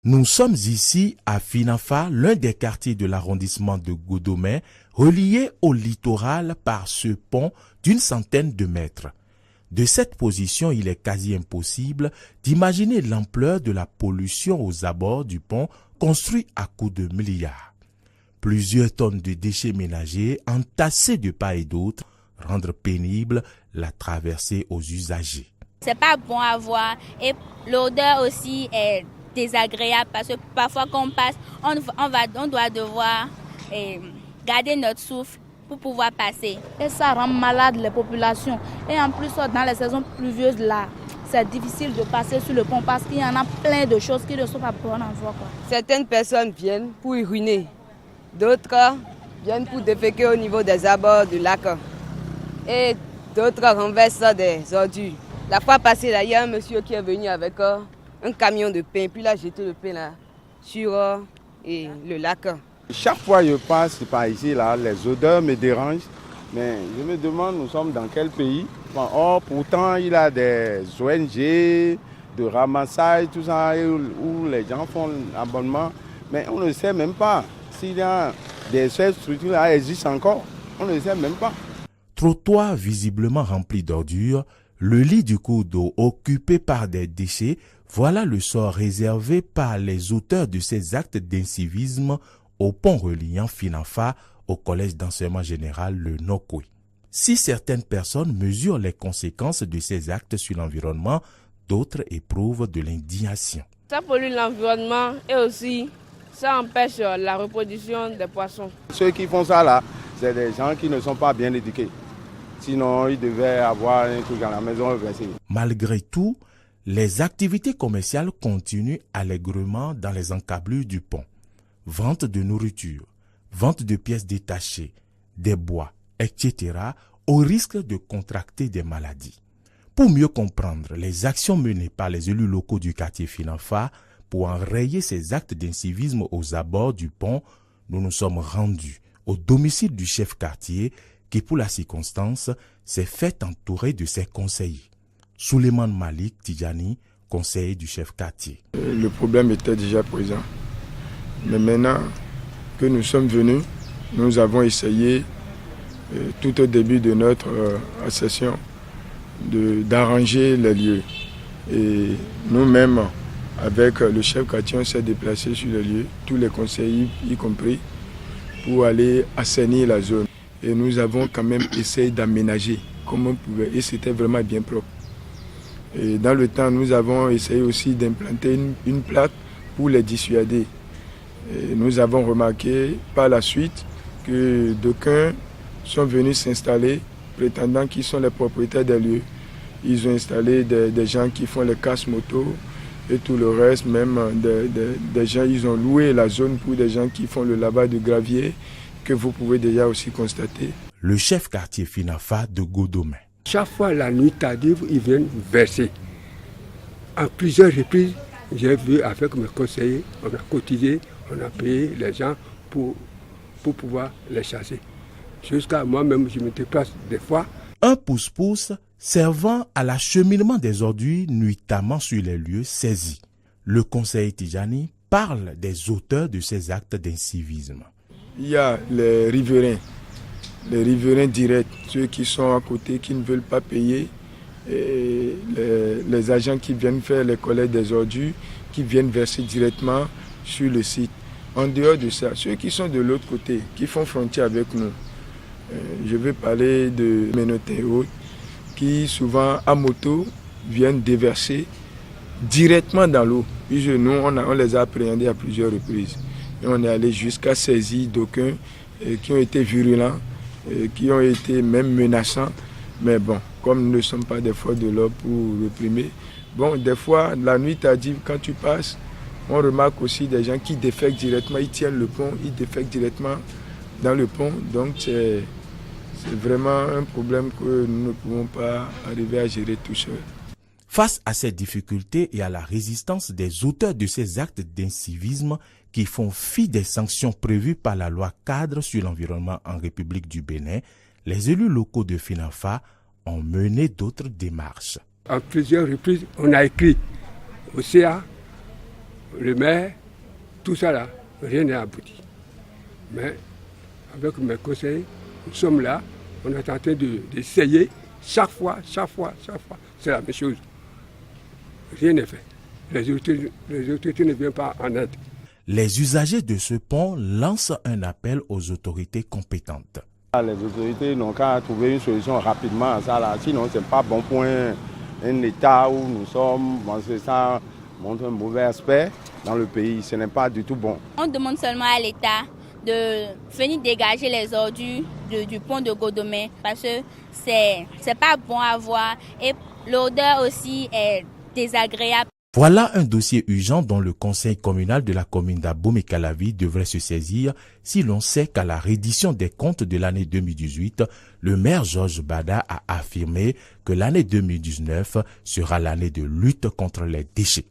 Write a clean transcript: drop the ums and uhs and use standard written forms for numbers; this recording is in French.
Nous sommes ici à Finafa, l'un des quartiers de l'arrondissement de Godomè, relié au littoral par ce pont d'une centaine de mètres. De cette position, il est quasi impossible d'imaginer l'ampleur de la pollution aux abords du pont construit à coups de milliards. Plusieurs tonnes de déchets ménagers entassés de part et d'autre rendent pénible la traversée aux usagers. C'est pas bon à voir et l'odeur aussi est désagréable parce que parfois quand on passe, on doit devoir garder notre souffle pour pouvoir passer. Et ça rend malade les populations. Et en plus, dans les saisons pluvieuses, là, c'est difficile de passer sur le pont parce qu'il y en a plein de choses qui ne sont pas bonnes à voir. Certaines personnes viennent pour uriner. D'autres viennent pour déféquer au niveau des abords du lac. Et d'autres renversent des ordures. La fois passée, il y a un monsieur qui est venu avec un camion de pain, puis il a jeté le pain là, sur le lac. Chaque fois que je passe par ici, là, les odeurs me dérangent. Mais je me demande, nous sommes dans quel pays? Or, pourtant, il y a des ONG de ramassage, tout ça, où les gens font l'abonnement. Mais on ne sait même pas s'il y a ces structures-là existent encore. On ne sait même pas. Trottoir visiblement rempli d'ordures, le lit du cours d'eau occupé par des déchets, voilà le sort réservé par les auteurs de ces actes d'incivisme au pont reliant Finafa au collège d'enseignement général le Nokwe. Si certaines personnes mesurent les conséquences de ces actes sur l'environnement, d'autres éprouvent de l'indignation. Ça pollue l'environnement et aussi ça empêche la reproduction des poissons. Ceux qui font ça là, c'est des gens qui ne sont pas bien éduqués. Sinon, ils devaient avoir un truc à la maison. Malgré tout, les activités commerciales continuent allègrement dans les encablures du pont. Vente de nourriture, vente de pièces détachées, des bois, etc., au risque de contracter des maladies. Pour mieux comprendre les actions menées par les élus locaux du quartier Finafa pour enrayer ces actes d'incivisme aux abords du pont, nous nous sommes rendus au domicile du chef quartier qui, pour la circonstance, s'est fait entourer de ses conseillers. Souleymane Malik Tidjani, conseiller du chef quartier. Le problème était déjà présent. Mais maintenant que nous sommes venus, nous avons essayé tout au début de notre session d'arranger les lieux. Et nous-mêmes, avec le chef quartier, on s'est déplacé sur les lieux, tous les conseillers y compris, pour aller assainir la zone. Et nous avons quand même essayé d'aménager comme on pouvait. Et c'était vraiment bien propre. Et dans le temps, nous avons essayé aussi d'implanter une plaque pour les dissuader. Et nous avons remarqué par la suite que d'aucuns sont venus s'installer, prétendant qu'ils sont les propriétaires des lieux. Ils ont installé des gens qui font les casse-motos et tout le reste, même des gens, ils ont loué la zone pour des gens qui font le lavage de gravier, que vous pouvez déjà aussi constater. Le chef quartier Finafa de Godomè. Chaque fois la nuit tardive, ils viennent verser. À plusieurs reprises, j'ai vu avec mes conseillers, on a cotisé, on a payé les gens pour pouvoir les chasser. Jusqu'à moi-même, je me déplace des fois. Un pouce-pouce servant à l'acheminement des ordures nuitamment sur les lieux saisis. Le conseiller Tidjani parle des auteurs de ces actes d'incivisme. Il y a les riverains directs, ceux qui sont à côté, qui ne veulent pas payer, et les agents qui viennent faire les collectes des ordures, qui viennent verser directement sur le site. En dehors de ça, ceux qui sont de l'autre côté, qui font frontière avec nous, je vais parler de Ménotin et autres, qui souvent à moto viennent déverser directement dans l'eau. Puis nous, on les a appréhendés à plusieurs reprises. Et on est allé jusqu'à saisir d'aucuns qui ont été virulents, qui ont été même menaçants. Mais bon, comme nous ne sommes pas des forces de l'ordre pour réprimer, bon, des fois, la nuit tardive, quand tu passes, on remarque aussi des gens qui défèquent directement, ils tiennent le pont, ils défèquent directement dans le pont. Donc c'est vraiment un problème que nous ne pouvons pas arriver à gérer tout seul. Face à ces difficultés et à la résistance des auteurs de ces actes d'incivisme qui font fi des sanctions prévues par la loi cadre sur l'environnement en République du Bénin, les élus locaux de Finafa ont mené d'autres démarches. À plusieurs reprises, on a écrit au CA, le maire, tout ça là, rien n'est abouti. Mais avec mes conseillers, nous sommes là, on est en train d'essayer, chaque fois, c'est la même chose. Rien n'est fait. Les autorités ne viennent pas en aide. Les usagers de ce pont lancent un appel aux autorités compétentes. Les autorités n'ont qu'à trouver une solution rapidement à ça là. Sinon, ce n'est pas bon pour un État où nous sommes. Ça montre un mauvais aspect dans le pays. Ce n'est pas du tout bon. On demande seulement à l'État de venir dégager les ordures du pont de Godomé parce que c'est pas bon à voir et l'odeur aussi est désagréable. Voilà un dossier urgent dont le conseil communal de la commune d'Aboum-et-Calavi devrait se saisir si l'on sait qu'à la reddition des comptes de l'année 2018, le maire Georges Bada a affirmé que l'année 2019 sera l'année de lutte contre les déchets.